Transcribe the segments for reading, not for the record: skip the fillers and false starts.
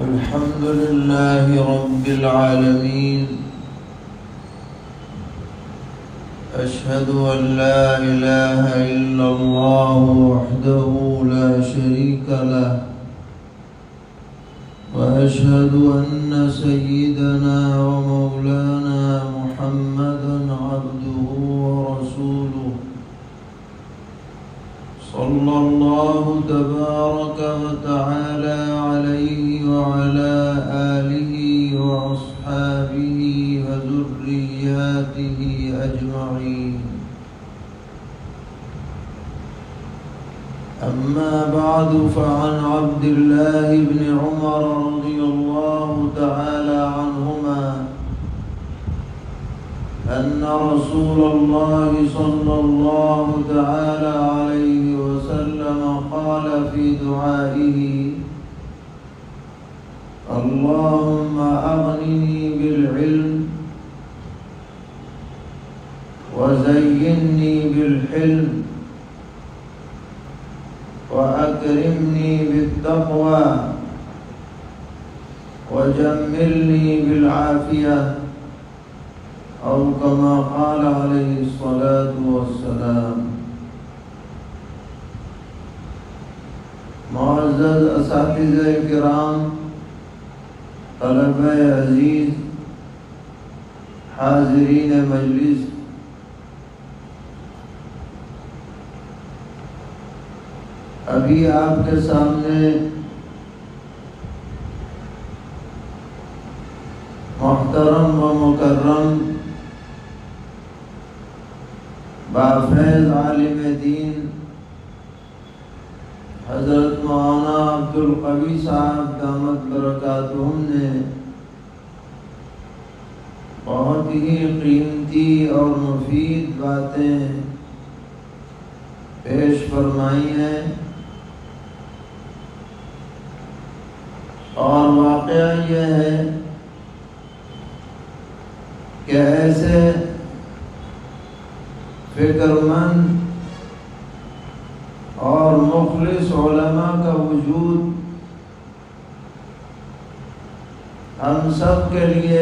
الحمد لله رب العالمين. أشهد أن لا إله إلا الله وحده لا شريك له، وأشهد أن سيدنا ومولانا محمدا عبده ورسوله، صلى الله تبارك وتعالى عليه وعلى آله وأصحابه وذرياته أجمعين. أما بعد، فعن عبد الله بن عمر رضي الله تعالى عنهما أن رسول الله صلى الله تعالى عليه وسلم قال في دعائه: اللهم أغنني بالعلم وزينني بالحلم وأكرمني بالتقوى وجملني بالعافية، أو كما قال عليه الصلاة والسلام۔ معزز اساتذہ کرام، طلبہ عزیز، حاضرین مجلس، ابھی آپ کے سامنے محترم و مکرم بافیض عالم دین حضرت مولانا عبدالقوی صاحب دامت برکاتہم نے بہت ہی قیمتی اور مفید باتیں پیش فرمائی ہیں، اور واقعہ یہ ہے کہ ایسے فکر مند اور مخلص علماء کا وجود ہم سب کے لیے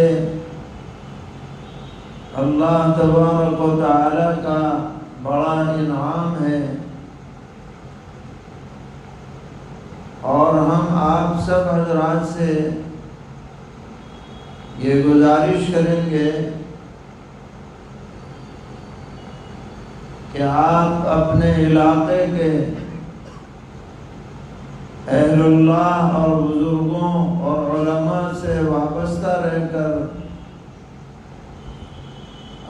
اللہ تبارک و تعالی کا بڑا انعام ہے، اور ہم آپ سب حضرات سے یہ گزارش کریں گے کہ آپ اپنے علاقے کے اہل اللہ اور بزرگوں اور علماء سے وابستہ رہ کر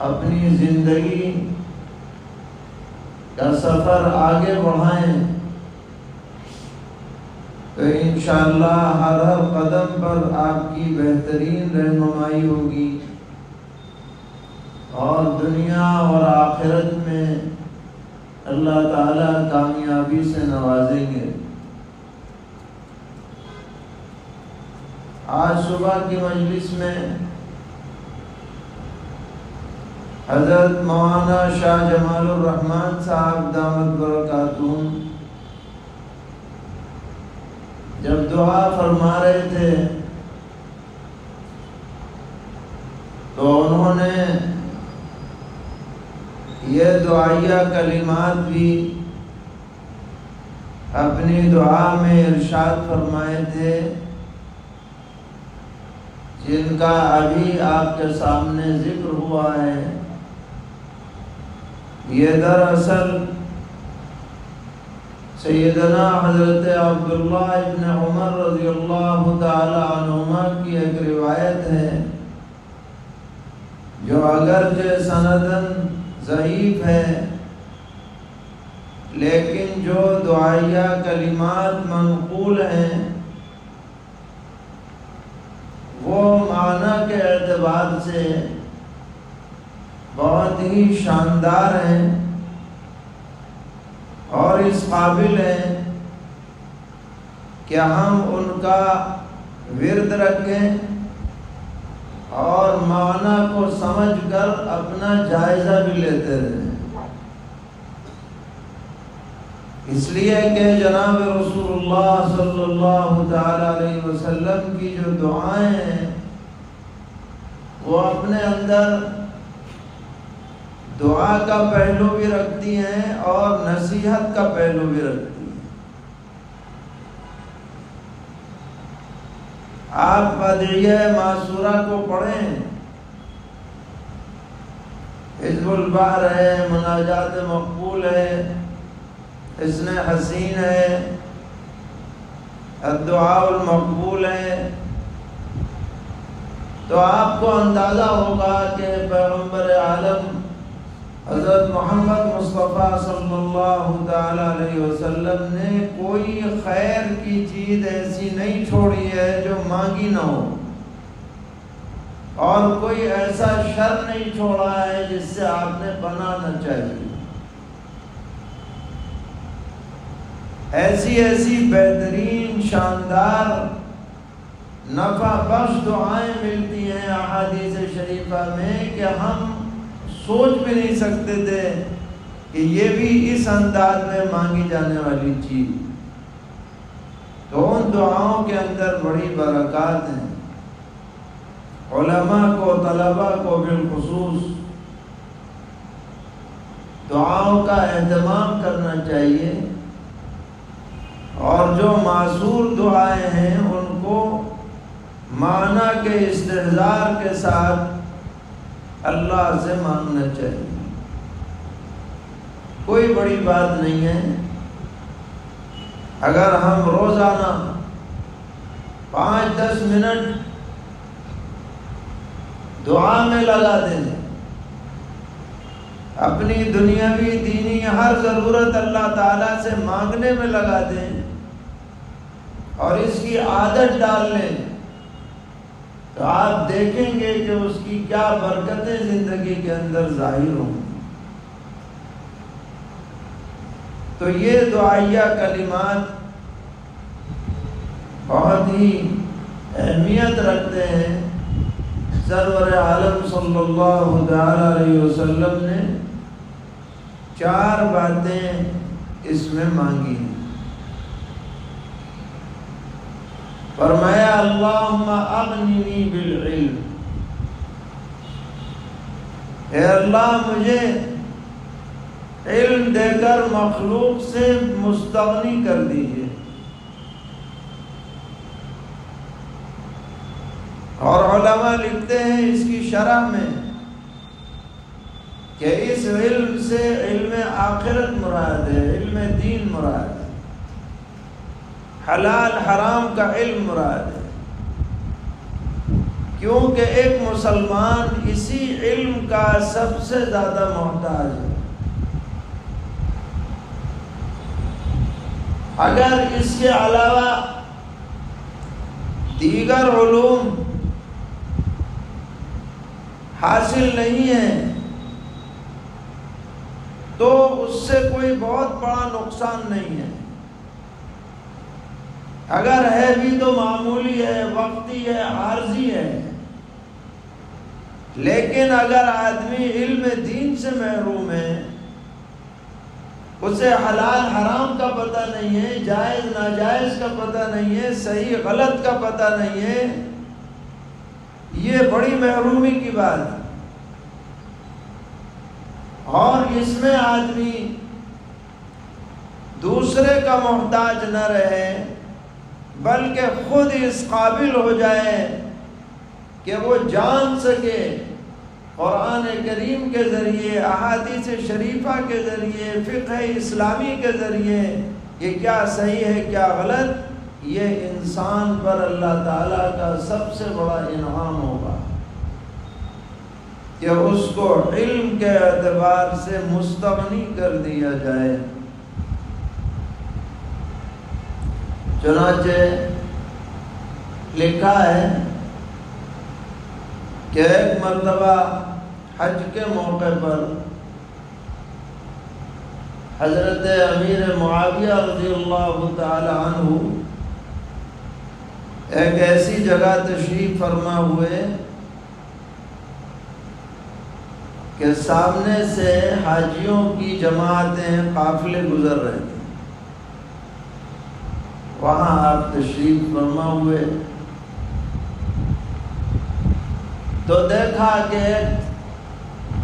اپنی زندگی کا سفر آگے بڑھائیں، تو انشاءاللہ ہر قدم پر آپ کی بہترین رہنمائی ہوگی، اور دنیا اور آخرت میں اللہ تعالیٰ کامیابی سے نوازیں گے۔ آج صبح کی مجلس میں حضرت مولانا شاہ جمال الرحمن صاحب دامت برکاتہم جب دعا فرما رہے تھے تو انہوں نے یہ دعائیہ کلمات بھی اپنی دعا میں ارشاد فرمائے تھے، جن کا ابھی آپ کے سامنے ذکر ہوا ہے۔ یہ دراصل سیدنا حضرت عبداللہ ابن عمر رضی اللہ تعالی عنہما کی ایک روایت ہے، جو اگرچہ سنداً ضعیف ہے، لیکن جو دعائیہ کلمات منقول ہیں وہ معنی کے اعتبار سے بہت ہی شاندار ہیں، اور اس قابل ہیں کہ ہم ان کا ورد رکھیں اور معنی کو سمجھ کر اپنا جائزہ بھی لیتے رہیں۔ اس لیے کہ جناب رسول اللہ صلی اللہ تعالی علیہ وسلم کی جو دعائیں ہیں وہ اپنے اندر دعا کا پہلو بھی رکھتی ہیں اور نصیحت کا پہلو بھی رکھتی ہیں۔ آپ ادعیہ معصورہ کو پڑھیں، حزب البحر ہے، مناجات مقبول ہے، حسن حسین ہے، الدعاء المقبول ہے، تو آپ کو اندازہ ہوگا کہ پیغمبر عالم حضرت محمد مصطفیٰ صلی اللہ تعالی علیہ وسلم نے کوئی خیر کی چیز ایسی نہیں چھوڑی ہے جو مانگی نہ ہو، اور کوئی ایسا شر نہیں چھوڑا ہے جس سے آپ نے بنا نہ چاہیے۔ ایسی بہترین شاندار نفع بخش دعائیں ملتی ہیں احادیث شریفہ میں کہ ہم سوچ بھی نہیں سکتے تھے کہ یہ بھی اس انداز میں مانگی جانے والی چیز۔ تو ان دعاؤں کے اندر بڑی برکات ہیں۔ علماء کو، طلباء کو بالخصوص دعاؤں کا اہتمام کرنا چاہیے، اور جو معصور دعائیں ہیں ان کو معنی کے استحضار کے ساتھ اللہ سے مانگنا چاہیے۔ کوئی بڑی بات نہیں ہے اگر ہم روزانہ 5-10 منٹ دعا میں لگا دیں، اپنی دنیاوی دینی ہر ضرورت اللہ تعالیٰ سے مانگنے میں لگا دیں اور اس کی عادت ڈال لیں، تو آپ دیکھیں گے کہ اس کی کیا برکتیں زندگی کے اندر ظاہر ہوں۔ تو یہ دعائیہ کلمات بہت ہی اہمیت رکھتے ہیں۔ سرور عالم صلی اللہ تعالی علیہ وسلم نے 4 باتیں اس میں مانگی ہیں۔ فرمایا اللہم اغننی بالعلم، اے اللہ مجھے علم دے کر مخلوق سے مستغنی کر دیجئے۔ اور علماء لکھتے ہیں اس کی شرح میں کہ اس علم سے علم آخرت مراد ہے، علم دین مراد ہے، حلال حرام کا علم مراد ہے، کیونکہ ایک مسلمان اسی علم کا سب سے زیادہ محتاج ہے۔ اگر اس کے علاوہ دیگر علوم حاصل نہیں ہے تو اس سے کوئی بہت بڑا نقصان نہیں ہے، اگر ہے بھی تو معمولی ہے، وقتی ہے، عارضی ہے۔ لیکن اگر آدمی علم دین سے محروم ہے، اسے حلال حرام کا پتہ نہیں ہے، جائز ناجائز کا پتہ نہیں ہے، صحیح غلط کا پتہ نہیں ہے، یہ بڑی محرومی کی بات ہے۔ اور اس میں آدمی دوسرے کا محتاج نہ رہے، بلکہ خود اس قابل ہو جائے کہ وہ جان سکے قرآن کریم کے ذریعے، احادیث شریفہ کے ذریعے، فقہ اسلامی کے ذریعے کہ کیا صحیح ہے کیا غلط۔ یہ انسان پر اللہ تعالیٰ کا سب سے بڑا انعام ہوگا کہ اس کو علم کے اعتبار سے مستغنی کر دیا جائے۔ چنانچہ لکھا ہے کہ ایک مرتبہ حج کے موقع پر حضرت امیر معاویہ رضی اللہ تعالی عنہ ایک ایسی جگہ تشریف فرما ہوئے کہ سامنے سے حاجیوں کی جماعتیں قافلے گزر رہے تھے۔ وہاں آپ تشریف فرما ہوئے تو دیکھا کہ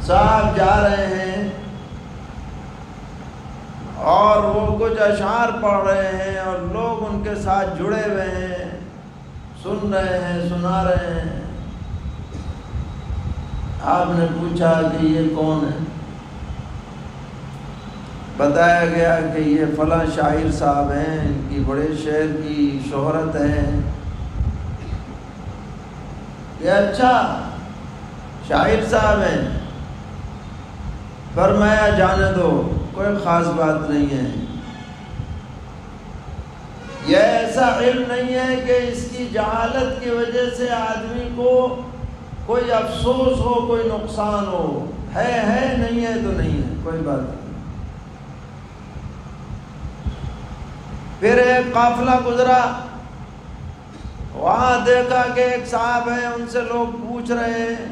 صاحب جا رہے ہیں اور وہ کچھ اشعار پڑھ رہے ہیں اور لوگ ان کے ساتھ جڑے ہوئے ہیں، سن رہے ہیں، سنا رہے ہیں۔ آپ نے پوچھا کہ یہ کون ہے؟ بتایا گیا کہ یہ فلاں شاعر صاحب ہیں، ان کی بڑے شعر کی شہرت ہے۔ یہ اچھا شاعر صاحب ہیں؟ فرمایا جانے دو، کوئی خاص بات نہیں ہے، یہ ایسا علم نہیں ہے کہ اس کی جہالت کی وجہ سے آدمی کو کوئی افسوس ہو، کوئی نقصان ہو، ہے نہیں ہے تو نہیں ہے، کوئی بات نہیں۔ پھر ایک قافلہ گزرا، وہاں دیکھا کہ ایک صاحب ہیں، ان سے لوگ پوچھ رہے ہیں،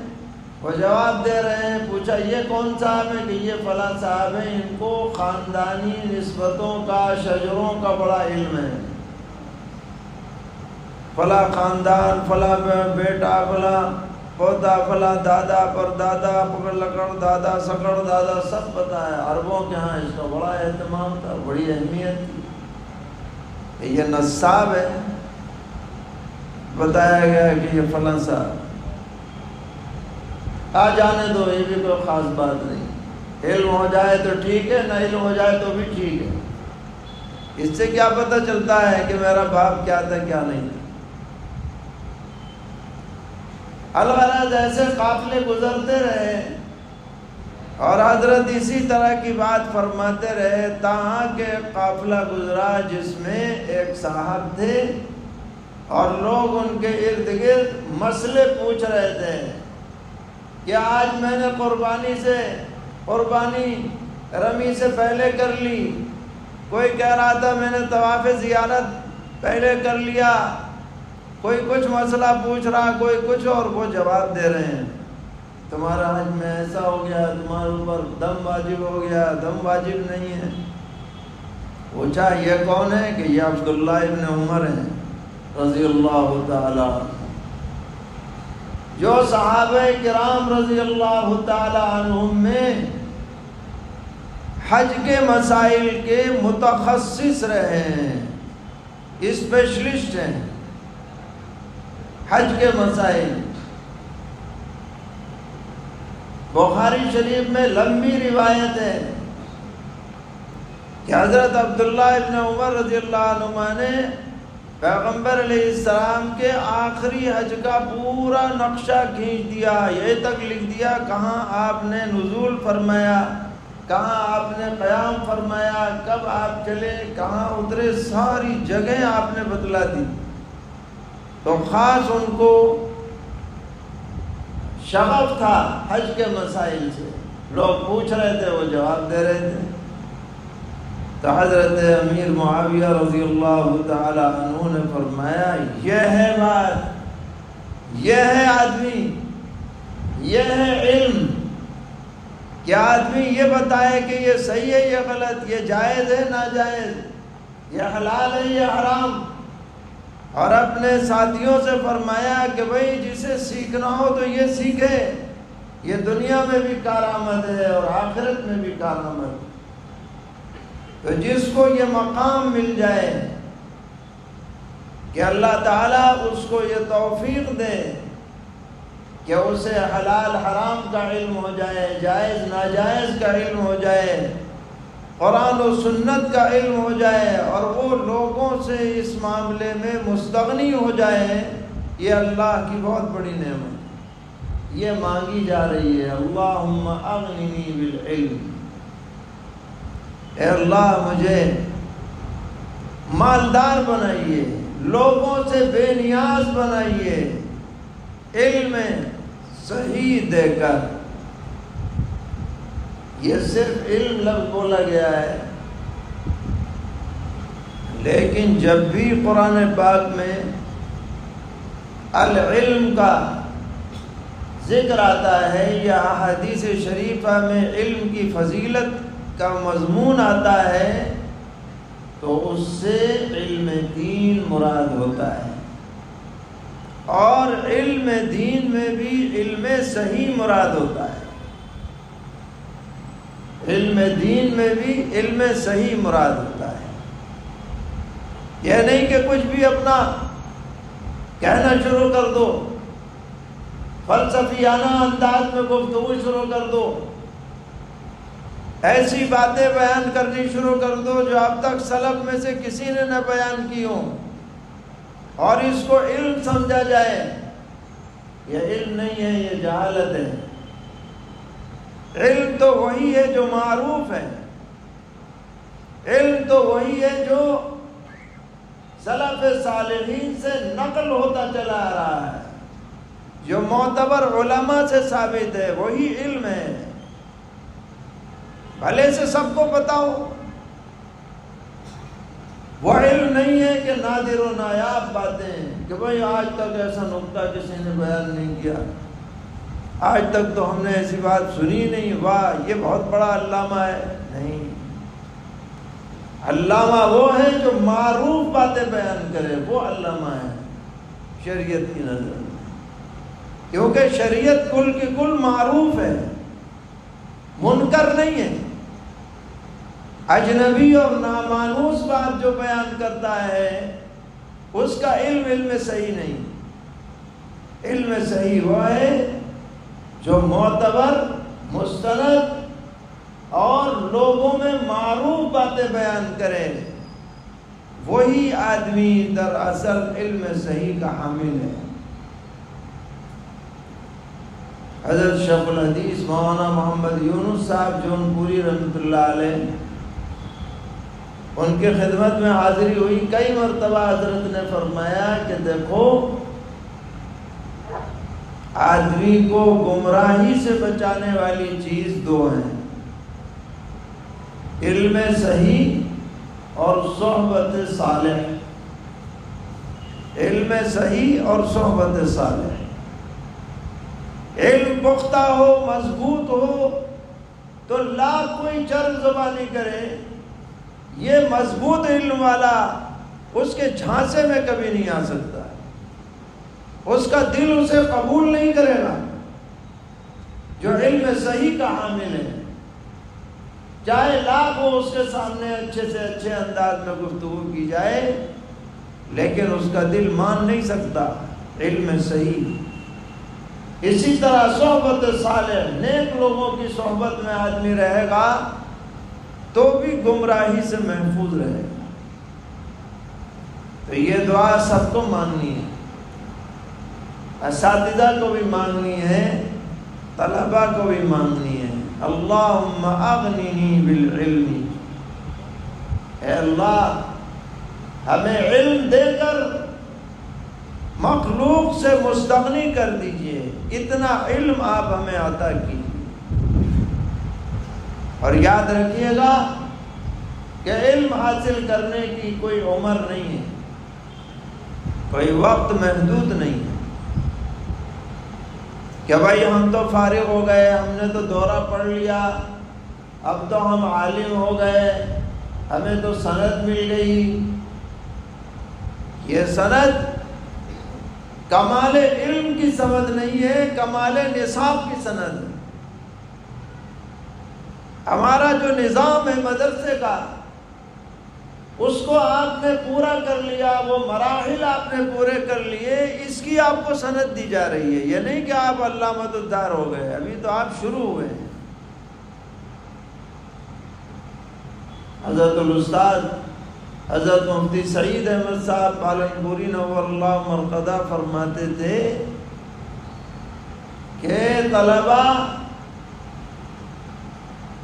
وہ جواب دے رہے ہیں۔ پوچھا یہ کون صاحب ہے؟ کہ یہ فلاں صاحب ہیں، ان کو خاندانی نسبتوں کا، شجروں کا بڑا علم ہے، فلاں خاندان، فلاں بیٹا، فلاں پوتا، فلاں دادا پر دادا، پکڑ لکڑ دادا، سکڑ دادا، سب پتہ ہے۔ عربوں کے ہاں اس کا بڑا اہتمام تھا، بڑی اہمیت تھی۔ یہ نصاب ہے، بتایا گیا کہ یہ فلاں صاحب، آ جانے دو، یہ بھی کوئی خاص بات نہیں، علم ہو جائے تو ٹھیک ہے، نہ علم ہو جائے تو بھی ٹھیک ہے، اس سے کیا پتہ چلتا ہے کہ میرا باپ کیا تھا کیا نہیں تھا۔ الغرض ایسے قافلے گزرتے رہے اور حضرت اسی طرح کی بات فرماتے رہے، تاہاں کہ قافلہ گزرا جس میں ایک صاحب تھے اور لوگ ان کے ارد گرد مسئلے پوچھ رہے تھے کہ آج میں نے قربانی رمی سے پہلے کر لی، کوئی کہہ رہا تھا میں نے طواف زیارت پہلے کر لیا، کوئی کچھ مسئلہ پوچھ رہا، کوئی کچھ، اور وہ جواب دے رہے ہیں تمہارا حج میں ایسا ہو گیا، تمہارے اوپر دم واجب ہو گیا، دم واجب نہیں ہے۔ پوچھا یہ کون ہے؟ کہ یہ عبداللہ ابن عمر ہیں رضی اللہ تعالی عنہ، جو صحابہ کرام رضی اللہ تعالی عنہم میں حج کے مسائل کے متخصص رہے ہیں، اسپیشلسٹ ہیں حج کے مسائل۔ بخاری شریف میں لمبی روایت ہے کہ حضرت عبداللہ ابن عمر رضی اللہ عنہما نے پیغمبر علیہ السلام کے آخری حج کا پورا نقشہ کھینچ دیا، یہ تک لکھ دیا کہاں آپ نے نزول فرمایا، کہاں آپ نے قیام فرمایا، کب آپ چلے، کہاں اترے، ساری جگہیں آپ نے بتلا دی۔ تو خاص ان کو شغف تھا حج کے مسائل سے، لوگ پوچھ رہے تھے، وہ جواب دے رہے تھے۔ تو حضرت امیر معاویہ رضی اللہ تعالی عنہ نے فرمایا یہ ہے بات، یہ ہے آدمی، یہ ہے علم، کہ آدمی یہ بتائے کہ یہ صحیح ہے، یہ غلط، یہ جائز ہے، ناجائز، یہ حلال ہے، یہ حرام۔ اور اپنے ساتھیوں سے فرمایا کہ بھئی جسے سیکھنا ہو تو یہ سیکھے، یہ دنیا میں بھی کارآمد ہے اور آخرت میں بھی کارآمد۔ تو جس کو یہ مقام مل جائے کہ اللہ تعالیٰ اس کو یہ توفیق دے کہ اسے حلال حرام کا علم ہو جائے، جائز ناجائز کا علم ہو جائے، قرآن و سنت کا علم ہو جائے، اور وہ لوگوں سے اس معاملے میں مستغنی ہو جائے، یہ اللہ کی بہت بڑی نعمت، یہ مانگی جا رہی ہے۔ اللہم اغننی بالعلم، اے اللہ مجھے مالدار بنائیے، لوگوں سے بے نیاز بنائیے، علم صحیح دے کر۔ یہ صرف علم لفظ بولا گیا ہے، لیکن جب بھی قرآن پاک میں العلم کا ذکر آتا ہے یا احادیث شریفہ میں علم کی فضیلت کا مضمون آتا ہے، تو اس سے علم دین مراد ہوتا ہے، اور علم دین میں بھی علم صحیح مراد ہوتا ہے، علم دین میں بھی علم صحیح مراد ہوتا ہے۔ یہ نہیں کہ کچھ بھی اپنا کہنا شروع کر دو، فلسفیانہ انداز میں گفتگو شروع کر دو، ایسی باتیں بیان کرنی شروع کر دو جو اب تک سلف میں سے کسی نے نہ بیان کی ہوں، اور اس کو علم سمجھا جائے۔ یہ علم نہیں ہے، یہ جہالت ہے۔ علم تو وہی ہے جو معروف ہے، علم تو وہی ہے جو سلف صالحین سے نقل ہوتا چلا آ رہا ہے، جو معتبر علماء سے ثابت ہے، وہی علم ہے۔ بھلے سے سب کو پتا ہو، وہ علم نہیں ہے کہ نادر و نایاب باتیں، کہ بھئی آج تک ایسا نقطہ کسی نے بیان نہیں کیا، آج تک تو ہم نے ایسی بات سنی نہیں، واہ یہ بہت بڑا علامہ ہے۔ نہیں، علامہ وہ ہے جو معروف باتیں بیان کرے، وہ علامہ ہے شریعت کی نظر میں، کیونکہ شریعت کل کی کل معروف ہے، منکر نہیں ہے۔ اجنبی اور نامانوس بات جو بیان کرتا ہے اس کا علم صحیح نہیں۔ علم صحیح وہ ہے جو معتبر، مستند اور لوگوں میں معروف باتیں بیان کرے، وہی آدمی دراصل علم صحیح کا حامل ہے۔ حضرت شیخ الحدیث مولانا محمد یونس صاحب جونپوری رحمۃ اللہ علیہ، ان کی خدمت میں حاضری ہوئی، کئی مرتبہ حضرت نے فرمایا کہ دیکھو، آدمی کو گمراہی سے بچانے والی چیز دو ہیں، علم صحیح اور صحبت صالح۔ علم صحیح اور صحبت صالح، علم پختہ ہو، مضبوط ہو تو لاکھ کوئی چرب زبانی کرے، یہ مضبوط علم والا اس کے جھانسے میں کبھی نہیں آ سکتا، اس کا دل اسے قبول نہیں کرے گا۔ جو علم صحیح کا حامل ہے، چاہے لاکھ ہو اس کے سامنے اچھے سے اچھے انداز میں گفتگو کی جائے، لیکن اس کا دل مان نہیں سکتا علم صحیح۔ اسی طرح صحبت صالح، نیک لوگوں کی صحبت میں آدمی رہے گا تو بھی گمراہی سے محفوظ رہے گا۔ تو یہ دعا سب کو ماننی ہے، اساتذہ کو بھی ماننی ہے، طلباء کو بھی ماننی ہے۔ اللہم اغننی بالعلم، اے اللہ ہمیں علم دے کر مخلوق سے مستغنی کر دیجئے، اتنا علم آپ ہمیں عطا کیجئے۔ اور یاد رکھیے گا کہ علم حاصل کرنے کی کوئی عمر نہیں ہے، کوئی وقت محدود نہیں ہے کہ بھائی ہم تو فارغ ہو گئے، ہم نے تو دورہ پڑھ لیا، اب تو ہم عالم ہو گئے، ہمیں تو سند مل گئی۔ یہ سند کمال علم کی سند نہیں ہے، کمال نصاب کی سند ہے۔ ہمارا جو نظام ہے مدرسے کا، اس کو آپ نے پورا کر لیا، وہ مراحل آپ نے پورے کر لیے، اس کی آپ کو سند دی جا رہی ہے۔ یہ نہیں کہ آپ علامۃ الدار ہو گئے، ابھی تو آپ شروع ہوئے ہیں۔ حضرت الاستاذ حضرت مفتی سعید احمد صاحب پالنپوری نور اللہ مرقدہ فرماتے تھے کہ طلباء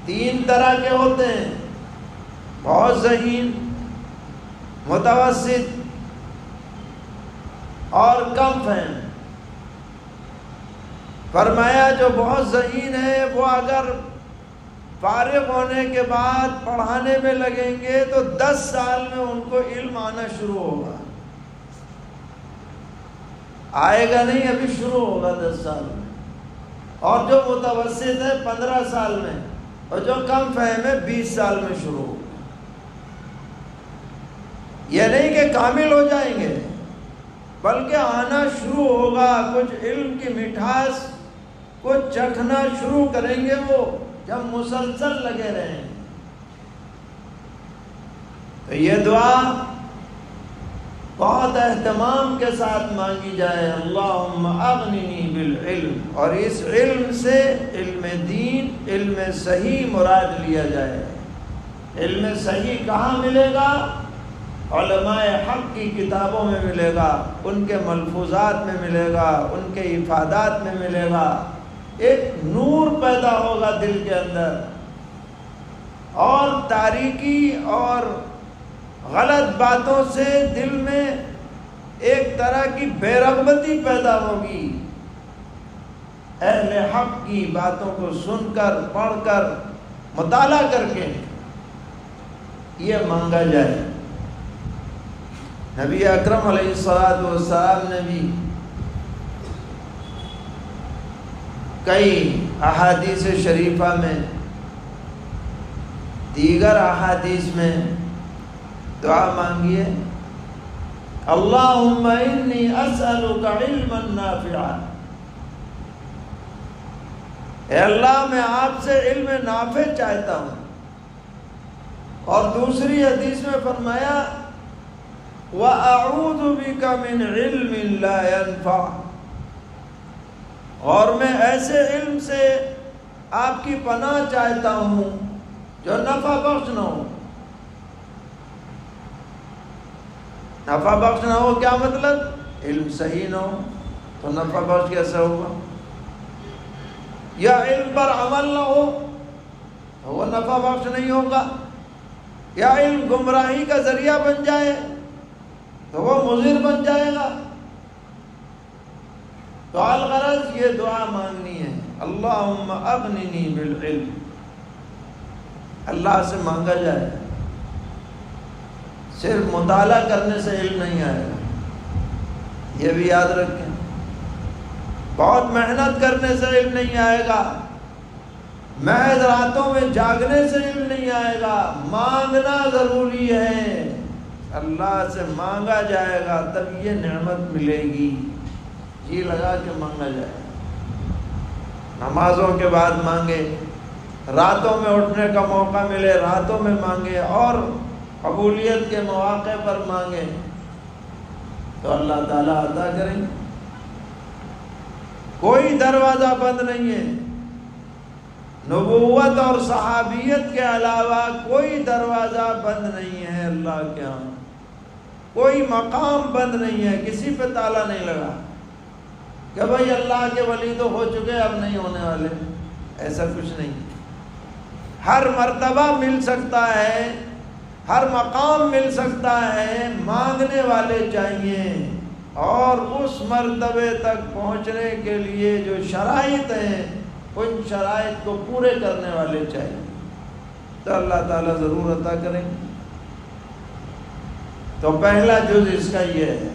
تین طرح کے ہوتے ہیں، بہت ذہین، متوسط اور کم فہم۔ فرمایا جو بہت ذہین ہے وہ اگر فارغ ہونے کے بعد پڑھانے میں لگیں گے تو 10 سال میں ان کو علم آنا شروع ہوگا، آئے گا نہیں، ابھی شروع ہوگا 10 سال میں۔ اور جو متوسط ہے 15 سال میں، اور جو کم فہم ہے 20 سال میں شروع ہوگا۔ یہ نہیں کہ کامل ہو جائیں گے، بلکہ آنا شروع ہوگا، کچھ علم کی مٹھاس کو چکھنا شروع کریں گے وہ جب مسلسل لگے رہیں۔ تو یہ دعا بہت اہتمام کے ساتھ مانگی جائے، اللہم اغننی بالعلم، اور اس علم سے علم دین، علم صحیح مراد لیا جائے۔ علم صحیح کہاں ملے گا؟ علماء حق کی کتابوں میں ملے گا، ان کے ملفوظات میں ملے گا، ان کے افادات میں ملے گا۔ ایک نور پیدا ہوگا دل کے اندر، اور تاریکی اور غلط باتوں سے دل میں ایک طرح کی بے رغبتی پیدا ہوگی۔ اہل حق کی باتوں کو سن کر، پڑھ کر، مطالعہ کر کے یہ مانگا جائے۔ نبی اکرم علیہ السلام نے بھی کئی احادیث شریفہ میں، دیگر احادیث میں دعا مانگی ہے، اللہم انی اسألک علما نافعا، اے اللہ میں آپ سے علم نافع چاہتا ہوں۔ اور دوسری حدیث میں فرمایا وَأَعُوذُ بِكَ مِنْ عِلْمٍ لَا يَنْفَعُ، اور میں ایسے علم سے آپ کی پناہ چاہتا ہوں جو نفع بخش نہ ہو۔ نفع بخش نہ ہو کیا مطلب؟ علم صحیح نہ ہو تو نفع بخش کیسے ہوگا؟ یا علم پر عمل نہ ہو تو وہ نفع بخش نہیں ہوگا، یا علم گمراہی کا ذریعہ بن جائے تو وہ مضر بن جائے گا۔ تو الغرض یہ دعا مانگنی ہے، اللہم اغننی بالعلم، اللہ سے مانگا جائے۔ صرف مطالعہ کرنے سے علم نہیں آئے گا، یہ بھی یاد رکھیں۔ بہت محنت کرنے سے علم نہیں آئے گا، محض راتوں میں جاگنے سے علم نہیں آئے گا، مانگنا ضروری ہے۔ اللہ سے مانگا جائے گا تب یہ نعمت ملے گی، جی لگا کے مانگا جائے گا۔ نمازوں کے بعد مانگے، راتوں میں اٹھنے کا موقع ملے راتوں میں مانگے، اور قبولیت کے مواقع پر مانگے تو اللہ تعالیٰ عطا کریں۔ کوئی دروازہ بند نہیں ہے، نبوت اور صحابیت کے علاوہ کوئی دروازہ بند نہیں ہے اللہ کے ہاں، کوئی مقام بند نہیں ہے، کسی پہ تالا نہیں لگا کہ بھائی اللہ کے ولی تو ہو چکے اب نہیں ہونے والے، ایسا کچھ نہیں۔ ہر مرتبہ مل سکتا ہے، ہر مقام مل سکتا ہے، مانگنے والے چاہیے، اور اس مرتبے تک پہنچنے کے لیے جو شرائط ہیں ان شرائط کو پورے کرنے والے چاہیے، تو اللہ تعالیٰ ضرور عطا کریں۔ تو پہلا جز اس کا یہ ہے،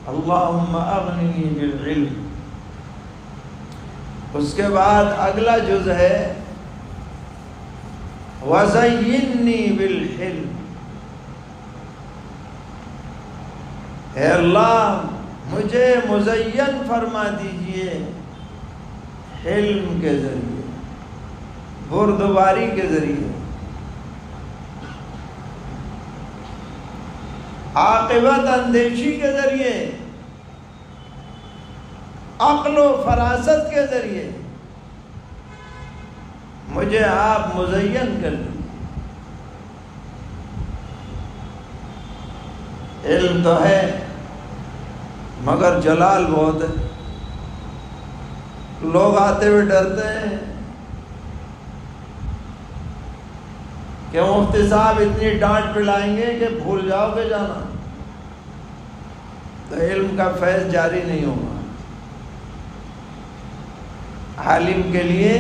اللہم اغننی بالعلم۔ اس کے بعد اگلا جز ہے وزینی بالحلم، اے اللہ مجھے مزین فرما دیجئے علم کے ذریعے، بردباری کے ذریعے، عاقبت اندیشی کے ذریعے، عقل و فراست کے ذریعے مجھے آپ مزین کر دیں۔ علم تو ہے مگر جلال بہت ہے، لوگ آتے ہوئے ڈرتے ہیں کہ مفتی صاحب اتنی ڈانٹ پلائیں گے کہ بھول جاؤ گے جانا، تو علم کا فیض جاری نہیں ہوگا۔ عالم کے لیے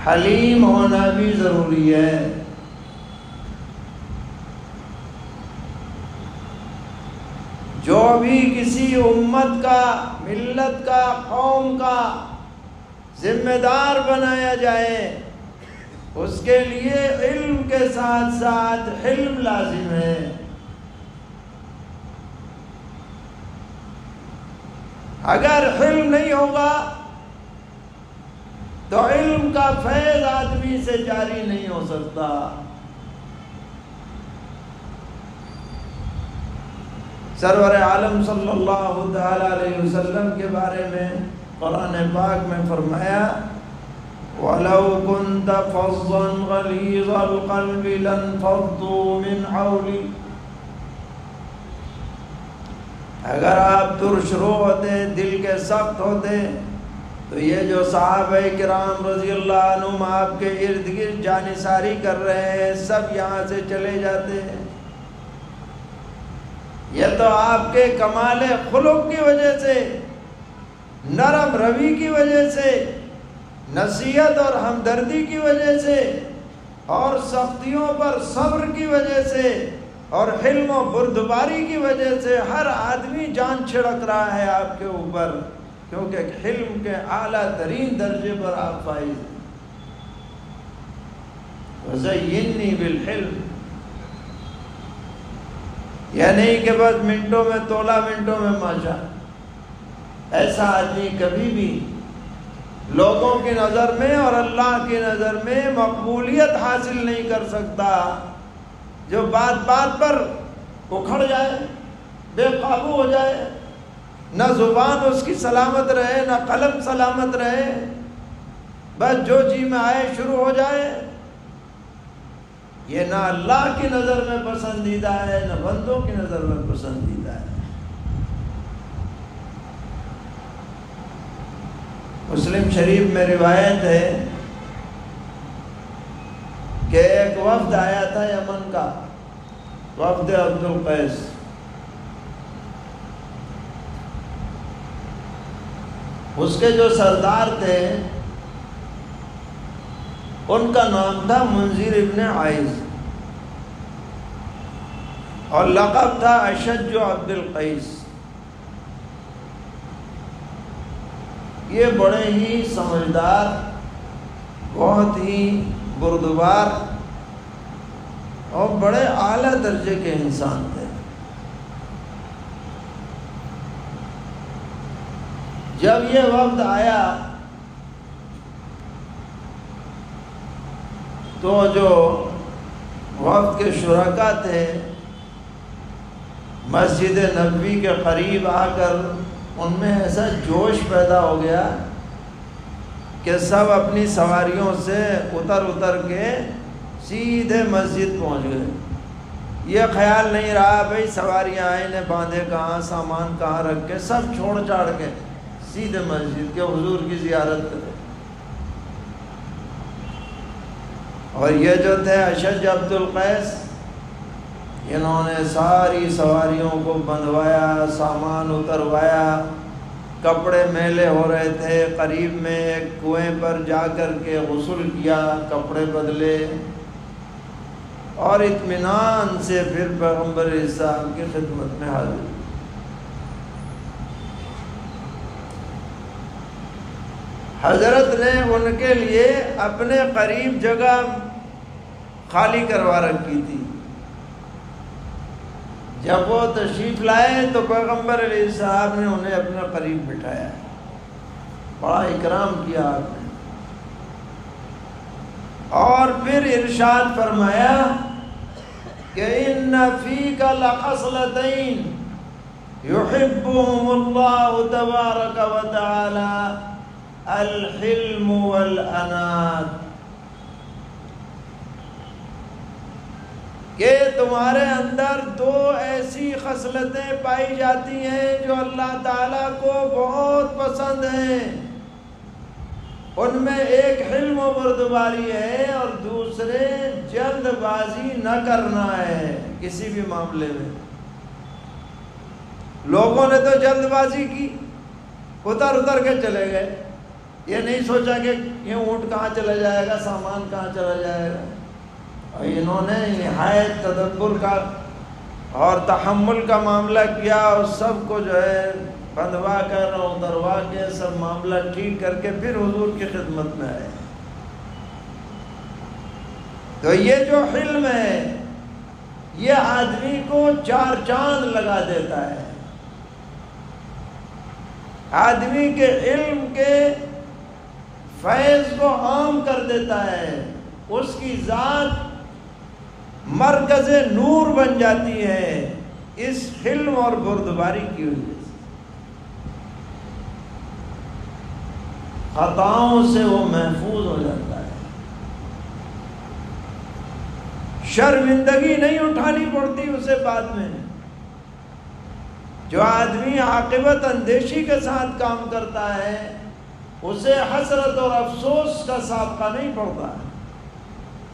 حلیم ہونا بھی ضروری ہے۔ جو بھی کسی امت کا، ملت کا، قوم کا ذمہ دار بنایا جائے اس کے لیے علم کے ساتھ ساتھ حلم لازم ہے۔ اگر حلم نہیں ہوگا تو علم کا فیض آدمی سے جاری نہیں ہو سکتا۔ سرور عالم صلی اللہ تعالی علیہ وسلم کے بارے میں قرآن پاک میں فرمایا وَلَوْ كُنْتَ فَظًّا غَلِيظَ الْقَلْبِ لَانفَضُّوا مِنْ حَوْلِكَ، اگر آپ ترشرو ہوتے، دل کے سخت ہوتے، تو یہ جو صحابہ کرام رضی اللہ عنہم آپ کے ارد گرد جانثاری کر رہے ہیں سب یہاں سے چلے جاتے ہیں۔ یہ تو آپ کے کمال خلق کی وجہ سے، نرم روی کی وجہ سے، نصیحت اور ہمدردی کی وجہ سے، اور سختیوں پر صبر کی وجہ سے، اور حلم و بردباری کی وجہ سے ہر آدمی جان چھڑک رہا ہے آپ کے اوپر، کیونکہ حلم کے اعلیٰ ترین درجے پر آپ فائز ہیں۔ وَزَيِّنِّي بِالْحِلْمِ، یہ نہیں کہ بس منٹوں میں تولا، منٹوں میں ماشا۔ ایسا آدمی کبھی بھی لوگوں کی نظر میں اور اللہ کی نظر میں مقبولیت حاصل نہیں کر سکتا، جو بات بات پر اکھڑ جائے، بے قابو ہو جائے، نہ زبان اس کی سلامت رہے، نہ قلم سلامت رہے، بس جو جی میں آئے شروع ہو جائے، یہ نہ اللہ کی نظر میں پسندیدہ ہے، نہ بندوں کی نظر میں پسندیدہ ہے۔ مسلم شریف میں روایت ہے کہ ایک وفد آیا تھا یمن کا، وفد عبد القیس۔ اس کے جو سردار تھے ان کا نام تھا منذر ابن عائز، اور لقب تھا اشج عبد القیس۔ یہ بڑے ہی سمجھدار، بہت ہی بردبار اور بڑے اعلیٰ درجے کے انسان تھے۔ جب یہ وقت آیا تو جو وفد کے شرکا تھے مسجد نبوی کے قریب آ کر ان میں ایسا جوش پیدا ہو گیا کہ سب اپنی سواریوں سے اتر کے سیدھے مسجد پہنچ گئے۔ یہ خیال نہیں رہا بھئی سواریاں آئیں نے باندھے کہاں، سامان کہاں رکھ کے، سب چھوڑ چھاڑ کے سیدھے مسجد کے حضور کی زیارت کرے۔ اور یہ جو تھے اشج عبد القیس، انہوں نے ساری سواریوں کو بندھوایا، سامان اتروایا، کپڑے میلے ہو رہے تھے، قریب میں ایک کنویں پر جا کر کے غسل کیا، کپڑے بدلے، اور اطمینان سے پھر پیغمبر اسلام کی خدمت میں حاضر۔ حضرت نے ان کے لیے اپنے قریب جگہ خالی کروا رکھی تھی۔ جب وہ تشریف لائے تو پیغمبر علیہ السلام نے انہیں اپنے قریب بٹھایا، بڑا اکرام کیا آپ نے، اور پھر ارشاد فرمایا کہ ان فیک لخصلتین یحبہم اللہ تبارک و تعالی الحلم والانات، کہ تمہارے اندر دو ایسی خصلتیں پائی جاتی ہیں جو اللہ تعالیٰ کو بہت پسند ہیں۔ ان میں ایک حلم و بردباری ہے اور دوسرے جلد بازی نہ کرنا ہے کسی بھی معاملے میں۔ لوگوں نے تو جلد بازی کی، اتر کے چلے گئے، یہ نہیں سوچا کہ یہ اونٹ کہاں چلا جائے گا، سامان کہاں چلا جائے گا۔ اور انہوں نے نہایت تدبر کا اور تحمل کا معاملہ کیا، اور سب کو جو ہے بندھوا کر اور اتروا کے سب معاملہ ٹھیک کر کے پھر حضور کی خدمت میں آئے۔ تو یہ جو حلم ہے یہ آدمی کو 4 چاند لگا دیتا ہے، آدمی کے علم کے فیض کو عام کر دیتا ہے، اس کی ذات مرکز نور بن جاتی ہے اس حلم اور بردباری کی وجہ سے۔ خطاؤں سے وہ محفوظ ہو جاتا ہے، شرمندگی نہیں اٹھانی پڑتی اسے بعد میں۔ جو آدمی عاقبت اندیشی کے ساتھ کام کرتا ہے اسے حسرت اور افسوس کا سابقہ نہیں پڑتا،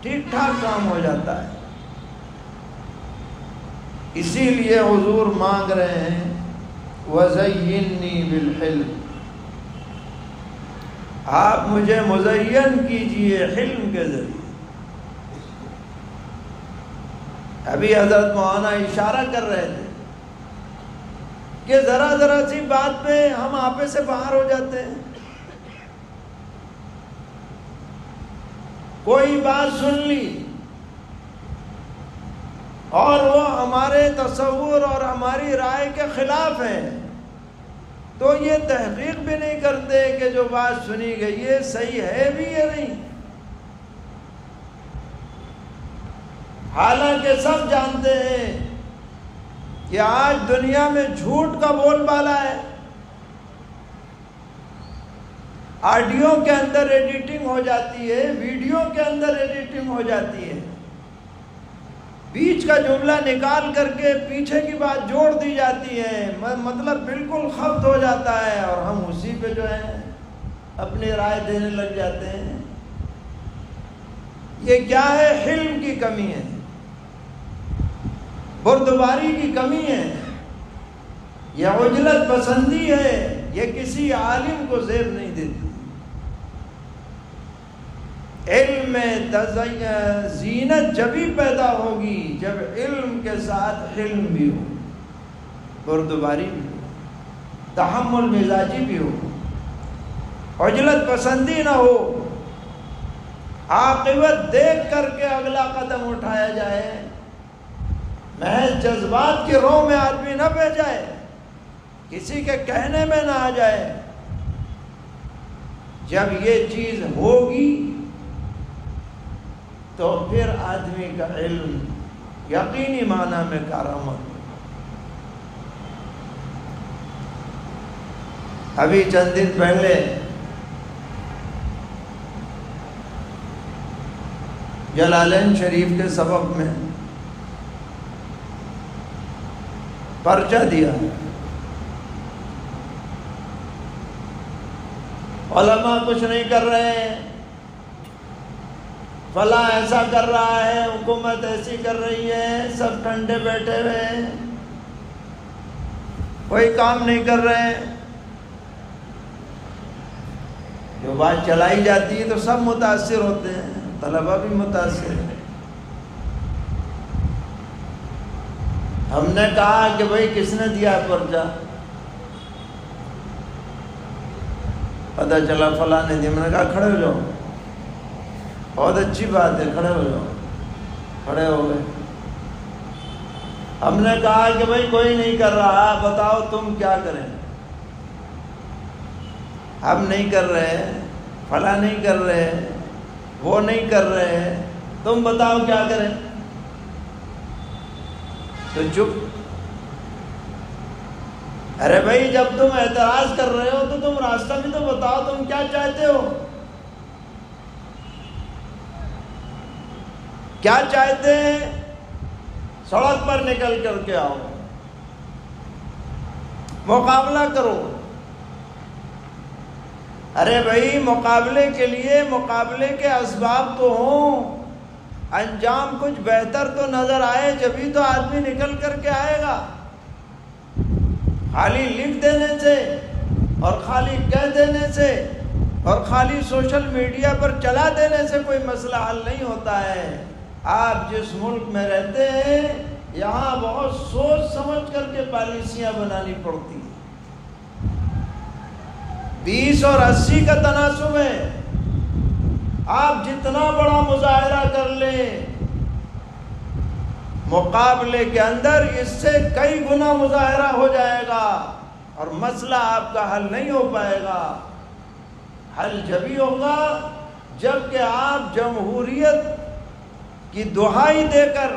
ٹھیک ٹھاک کام ہو جاتا ہے۔ اسی لیے حضور مانگ رہے ہیں وَزَيِّنِّي بِالْحِلْمِ، آپ مجھے مزین کیجئے حلم کے ذریعے۔ ابھی حضرت مولانا اشارہ کر رہے تھے کہ ذرا ذرا سی بات پہ ہم آپے سے باہر ہو جاتے ہیں، کوئی بات سن لی اور وہ ہمارے تصور اور ہماری رائے کے خلاف ہے تو یہ تحقیق بھی نہیں کرتے کہ جو بات سنی گئی ہے صحیح ہے بھی یا نہیں۔ حالانکہ سب جانتے ہیں کہ آج دنیا میں جھوٹ کا بول بالا ہے، آڈیو کے اندر ایڈیٹنگ ہو جاتی ہے، ویڈیو کے اندر ایڈیٹنگ ہو جاتی ہے، بیچ کا جملہ نکال کر کے پیچھے کی بات جوڑ دی جاتی ہے، مطلب بالکل خبط ہو جاتا ہے اور ہم اسی پہ جو ہے اپنی رائے دینے لگ جاتے ہیں۔ یہ کیا ہے؟ حلم کی کمی ہے، بردباری کی کمی ہے، یہ عجلت پسندی ہے، یہ کسی عالم کو زیب نہیں دیتی۔ علم میں زینت جبھی پیدا ہوگی جب علم کے ساتھ حلم بھی ہو، بردباری بھی ہو، تحمل مزاجی بھی ہو، عجلت پسندی نہ ہو، عاقبت دیکھ کر کے اگلا قدم اٹھایا جائے، محض جذبات کی رو میں آدمی نہ بہ جائے، کسی کے کہنے میں نہ آ جائے۔ جب یہ چیز ہوگی تو پھر آدمی کا علم یقینی معنی میں کارآمد۔ ابھی چند دن پہلے جلالین شریف کے سبب میں پرچہ دیا، علماء کچھ نہیں کر رہے ہیں، فلاں ایسا کر رہا ہے، حکومت ایسی کر رہی ہے، سب ٹھنڈے بیٹھے ہوئے ہیں، کوئی کام نہیں کر رہے ہیں۔ جو بات چلائی جاتی ہے تو سب متاثر ہوتے ہیں، طلبہ بھی متاثر ہیں۔ ہم نے کہا کہ بھئی کس نے دیا پرچہ؟ پتہ چلا فلاں نے دیا۔ میں نے کہا کھڑے ہو جاؤ، بہت اچھی بات ہے، کھڑے ہو جاؤ۔ کھڑے ہو گئے۔ ہم نے کہا کہ بھئی کوئی نہیں کر رہا، بتاؤ تم کیا کریں؟ ہم نہیں کر رہے، فلاں نہیں کر رہے، وہ نہیں کر رہے، تم بتاؤ کیا کریں؟ تو چپ۔ ارے بھائی جب تم اعتراض کر رہے ہو تو تم راستہ بھی تو بتاؤ، تم کیا چاہتے ہو؟ کیا چاہتے ہیں؟ سڑک پر نکل کر کے آؤ، مقابلہ کرو۔ ارے بھائی مقابلے کے لیے مقابلے کے اسباب تو ہوں، انجام کچھ بہتر تو نظر آئے جبھی تو آدمی نکل کر کے آئے گا۔ خالی لکھ دینے سے اور خالی کہہ دینے سے اور خالی سوشل میڈیا پر چلا دینے سے کوئی مسئلہ حل نہیں ہوتا ہے۔ آپ جس ملک میں رہتے ہیں یہاں بہت سوچ سمجھ کر کے پالیسیاں بنانی پڑتی ہیں۔ 20 اور 80 کا تناسب ہے، آپ جتنا بڑا مظاہرہ کر لیں مقابلے کے اندر اس سے کئی گنا مظاہرہ ہو جائے گا اور مسئلہ آپ کا حل نہیں ہو پائے گا۔ حل جبھی ہوگا جب کہ آپ جمہوریت کی دہائی دے کر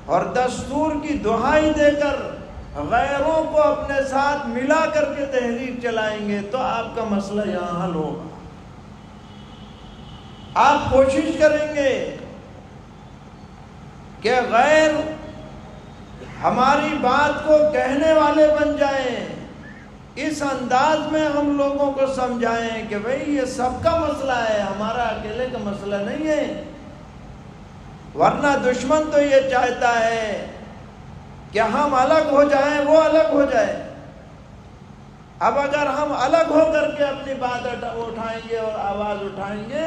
اور دستور کی دہائی دے کر غیروں کو اپنے ساتھ ملا کر کے تحریک چلائیں گے تو آپ کا مسئلہ یہاں حل ہوگا۔ آپ کوشش کریں گے کہ غیر ہماری بات کو کہنے والے بن جائیں، اس انداز میں ہم لوگوں کو سمجھائیں کہ بھئی یہ سب کا مسئلہ ہے، ہمارا اکیلے کا مسئلہ نہیں ہے۔ ورنہ دشمن تو یہ چاہتا ہے کہ ہم الگ ہو جائیں، وہ الگ ہو جائے۔ اب اگر ہم الگ ہو کر کے اپنی بات اٹھائیں گے اور آواز اٹھائیں گے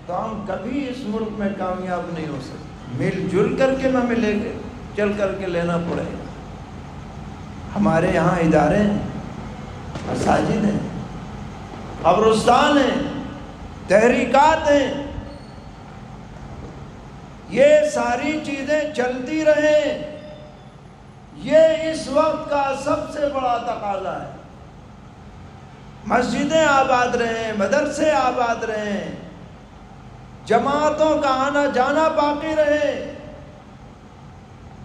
تو ہم کبھی اس ملک میں کامیاب نہیں ہو سکتے۔ مل جل کر کے نہ ملیں گے، چل کر کے لینا پڑے گا۔ ہمارے یہاں ادارے ہیں، مساجد ہیں، قبرستان ہیں، تحریکات ہیں، یہ ساری چیزیں چلتی رہیں، یہ اس وقت کا سب سے بڑا تقاضا ہے۔ مسجدیں آباد رہیں، مدرسے آباد رہیں، جماعتوں کا آنا جانا باقی رہے۔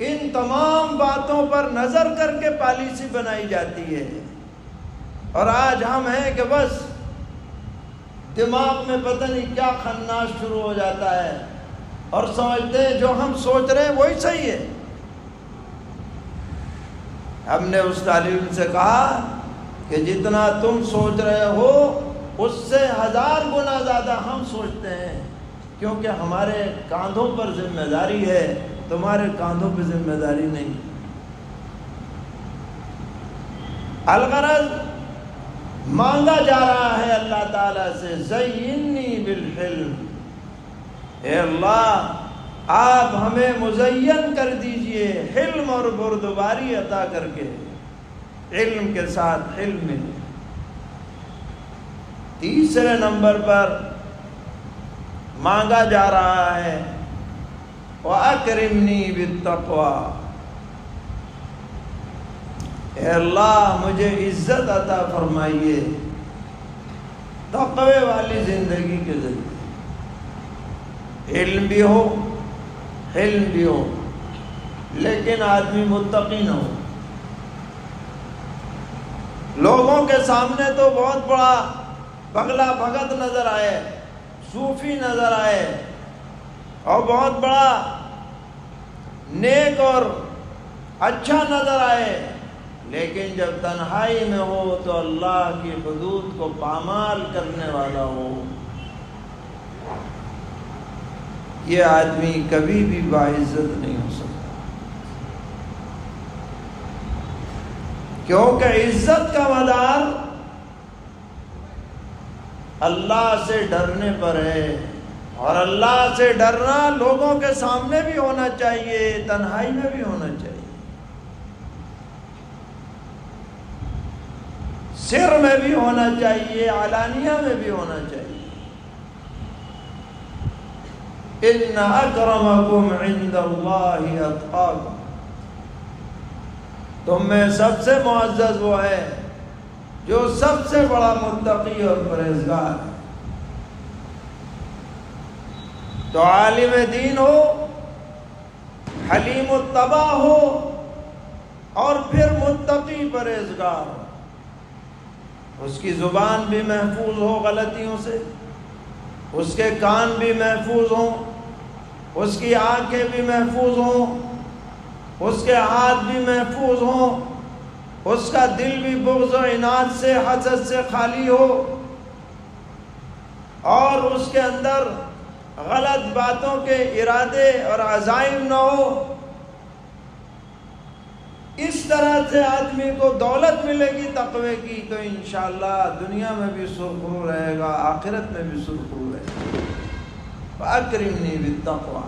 ان تمام باتوں پر نظر کر کے پالیسی بنائی جاتی ہے، اور آج ہم ہیں کہ بس دماغ میں پتہ نہیں کیا خناس شروع ہو جاتا ہے اور سمجھتے ہیں جو ہم سوچ رہے ہیں وہی صحیح ہے۔ ہم نے اس طالب سے کہا کہ جتنا تم سوچ رہے ہو اس سے 1000 گنا زیادہ ہم سوچتے ہیں، کیونکہ ہمارے کاندھوں پر ذمہ داری ہے، تمہارے کاندھوں پہ ذمہ داری نہیں۔ الغرض مانگا جا رہا ہے اللہ تعالیٰ سے، زینی بالحلم، اے اللہ آپ ہمیں مزین کر دیجئے حلم اور بردباری عطا کر کے، علم کے ساتھ حلم میں۔ تیسرے نمبر پر مانگا جا رہا ہے وَأَكْرِمْنِي بِالتَّقْوَى، اے اللہ مجھے عزت عطا فرمائیے تقوی والی زندگی کے ذریعے۔ علم بھی ہو، حلم بھی ہو، لیکن آدمی متقی نہ ہو۔ لوگوں کے سامنے تو بہت بڑا پگلا بھگت نظر آئے، صوفی نظر آئے، اور بہت بڑا نیک اور اچھا نظر آئے، لیکن جب تنہائی میں ہو تو اللہ کی حدود کو پامال کرنے والا ہو، یہ آدمی کبھی بھی باعزت نہیں ہو سکتا۔ کیونکہ عزت کا مدار اللہ سے ڈرنے پر ہے، اور اللہ سے ڈرنا لوگوں کے سامنے بھی ہونا چاہیے، تنہائی میں بھی ہونا چاہیے، سر میں بھی ہونا چاہیے، علانیہ میں بھی ہونا چاہیے۔ ان اکرمکم عند اللہ اتقاکم، تم میں سب سے معزز وہ ہے جو سب سے بڑا متقی اور پرہیزگار ہے۔ تو عالم دین ہو، حلیم الطبع ہو، اور پھر متقی پرہیزگار ہو، اس کی زبان بھی محفوظ ہو غلطیوں سے، اس کے کان بھی محفوظ ہوں، اس کی آنکھیں بھی محفوظ ہوں، اس کے ہاتھ بھی محفوظ ہوں، اس کا دل بھی بغض و عناد سے، حسد سے خالی ہو، اور اس کے اندر غلط باتوں کے ارادے اور عزائم نہ ہو۔ اس طرح سے آدمی کو دولت ملے گی تقوی کی تو انشاءاللہ دنیا میں بھی سرخرو رہے گا، آخرت میں بھی سرخرو رہے گا۔ فَأَكْرِمْنِي بِالتَّقْوَى،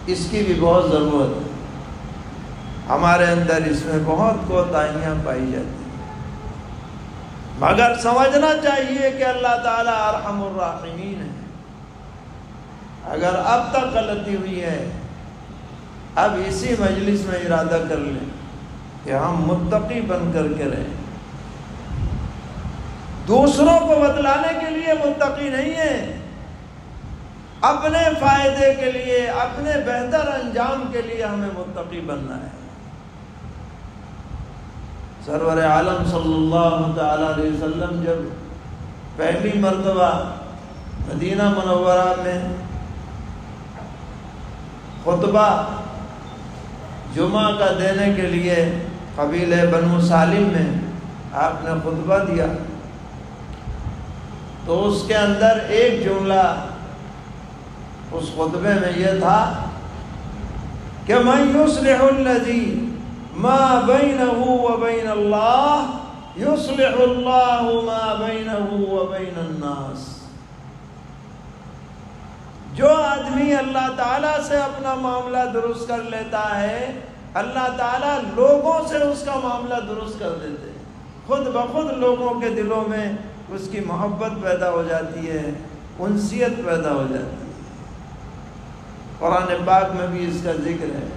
اس کی بھی بہت ضرورت ہے، ہمارے اندر اس میں بہت کوتاہیاں پائی جاتی ہیں۔ مگر سمجھنا چاہیے کہ اللہ تعالیٰ ارحم الراحمین ہے۔ اگر اب تک غلطی ہوئی ہے، اب اسی مجلس میں ارادہ کر لیں کہ ہم متقی بن کر کے رہیں۔ دوسروں کو بتلانے کے لیے متقی نہیں ہیں، اپنے فائدے کے لیے، اپنے بہتر انجام کے لیے ہمیں متقی بننا ہے۔ سرور عالم صلی اللہ تعالی علیہ وسلم جب پہلی مرتبہ مدینہ منورہ میں خطبہ جمعہ کا دینے کے لیے قبیلہ بنو سالم میں آپ نے خطبہ دیا، تو اس کے اندر ایک جملہ اس خطبے میں یہ تھا کہ من یصلح الذی ما بینہ وبین اللہ یصلح اللہ ما بینہ وبین الناس۔ جو آدمی اللہ تعالیٰ سے اپنا معاملہ درست کر لیتا ہے، اللہ تعالیٰ لوگوں سے اس کا معاملہ درست کر دیتے ہیں۔ خود بخود لوگوں کے دلوں میں اس کی محبت پیدا ہو جاتی ہے، انسیت پیدا ہو جاتی ہے۔ قرآن پاک میں بھی اس کا ذکر ہے،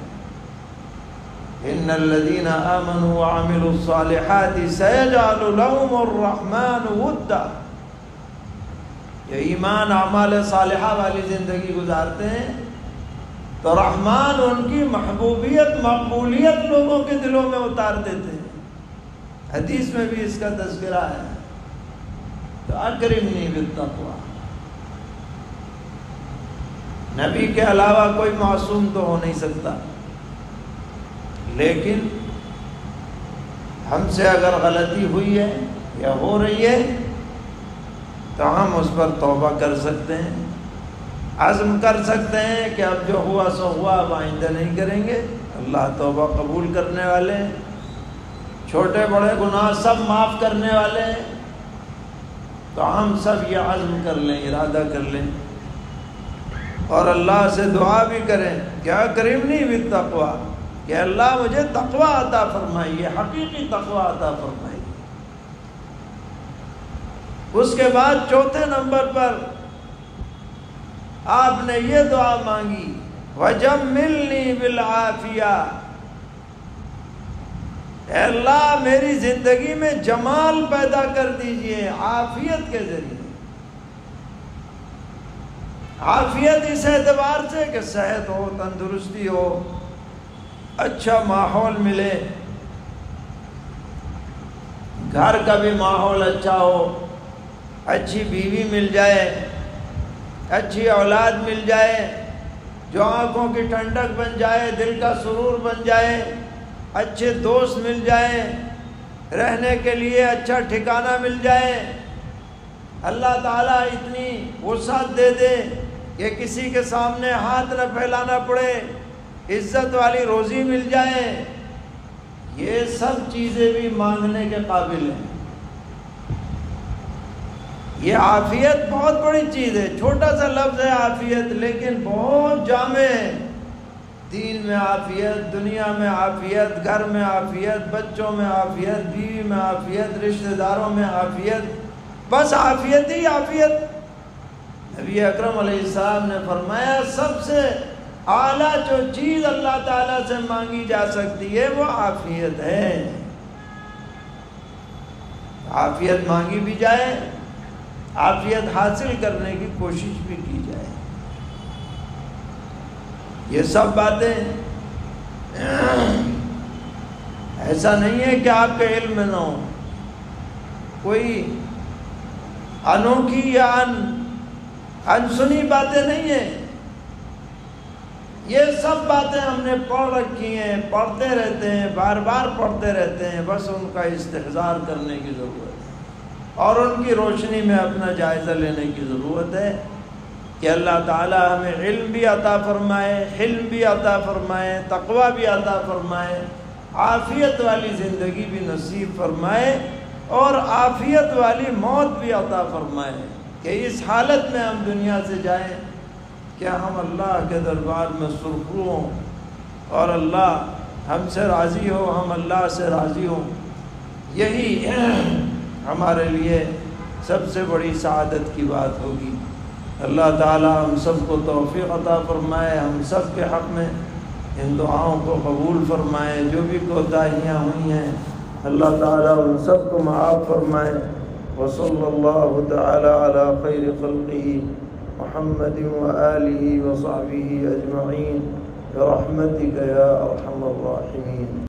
ان الذین آمنوا وعملوا الصالحات سیجعل لهم الرحمن ودا۔ یہ ایمان اعمال صالحہ والی زندگی گزارتے ہیں تو رحمان ان کی محبوبیت مقبولیت لوگوں کے دلوں میں اتار دیتے ہیں۔ حدیث میں بھی اس کا تذکرہ ہے، تو اکرمنی بالتقوی۔ نبی کے علاوہ کوئی معصوم تو ہو نہیں سکتا، لیکن ہم سے اگر غلطی ہوئی ہے یا ہو رہی ہے تو ہم اس پر توبہ کر سکتے ہیں، عزم کر سکتے ہیں کہ اب جو ہوا سو ہوا، اب آئندہ نہیں کریں گے۔ اللہ توبہ قبول کرنے والے ہیں، چھوٹے بڑے گناہ سب معاف کرنے والے ہیں۔ تو ہم سب یہ عزم کر لیں، ارادہ کر لیں، اور اللہ سے دعا بھی کریں کہ اکرمنی بالتقوی، کہ اللہ مجھے تقوی عطا فرمائیے، حقیقی تقوی عطا فرمائیے۔ اس کے بعد چوتھے نمبر پر آپ نے یہ دعا مانگی، وَجَمِّلْنِي بِالْعَافِيَةِ، اے اللہ میری زندگی میں جمال پیدا کر دیجئے عافیت کے ذریعے۔ عافیت اس اعتبار سے کہ صحت ہو، تندرستی ہو، اچھا ماحول ملے، گھر کا بھی ماحول اچھا ہو، اچھی بیوی مل جائے، اچھی اولاد مل جائے، جو آنکھوں کی ٹھنڈک بن جائے، دل کا سرور بن جائے، اچھے دوست مل جائیں، رہنے کے لیے اچھا ٹھکانہ مل جائے، اللہ تعالیٰ اتنی وسعت دے دے کہ کسی کے سامنے ہاتھ نہ پھیلانا پڑے، عزت والی روزی مل جائے، یہ سب چیزیں بھی مانگنے کے قابل ہیں۔ یہ عافیت بہت بڑی چیز ہے، چھوٹا سا لفظ ہے عافیت، لیکن بہت جامع ہے۔ دین میں عافیت، دنیا میں عافیت، گھر میں عافیت، بچوں میں عافیت، بیوی میں عافیت، رشتہ داروں میں عافیت، بس عافیت ہی عافیت۔ نبی اکرم علیہ السلام نے فرمایا سب سے اعلیٰ جو چیز اللہ تعالیٰ سے مانگی جا سکتی ہے وہ عافیت ہے۔ عافیت مانگی بھی جائے، عافیت حاصل کرنے کی کوشش بھی کی جائے۔ یہ سب باتیں ایسا نہیں ہے کہ آپ کے علم میں نہ ہو، کوئی انوکھی یا انسنی باتیں نہیں ہیں، یہ سب باتیں ہم نے پڑھ رکھی ہیں، پڑھتے رہتے ہیں، بار بار پڑھتے رہتے ہیں، بس ان کا استحضار کرنے کی ضرورت ہے اور ان کی روشنی میں اپنا جائزہ لینے کی ضرورت ہے کہ اللہ تعالی ہمیں علم بھی عطا فرمائے، حلم بھی عطا فرمائے، تقوی بھی عطا فرمائے، عافیت والی زندگی بھی نصیب فرمائے اور عافیت والی موت بھی عطا فرمائے کہ اس حالت میں ہم دنیا سے جائیں کہ ہم اللہ کے دربار میں سرخرو ہوں اور اللہ ہم سے راضی ہو، ہم اللہ سے راضی ہوں۔ یہی ہمارے لیے سب سے بڑی سعادت کی بات ہوگی۔ اللہ تعالی ہم سب کو توفیق عطا فرمائے، ہم سب کے حق میں ان دعاؤں کو قبول فرمائے۔ جو بھی کوتاہیاں ہوئی ہیں اللہ تعالی ان سب کو معاف فرمائے۔ وصلی اللہ تعالی علی خیر خلقہ محمد وآلہ وصحبہ اجمعین برحمتک یا ارحم الراحمین۔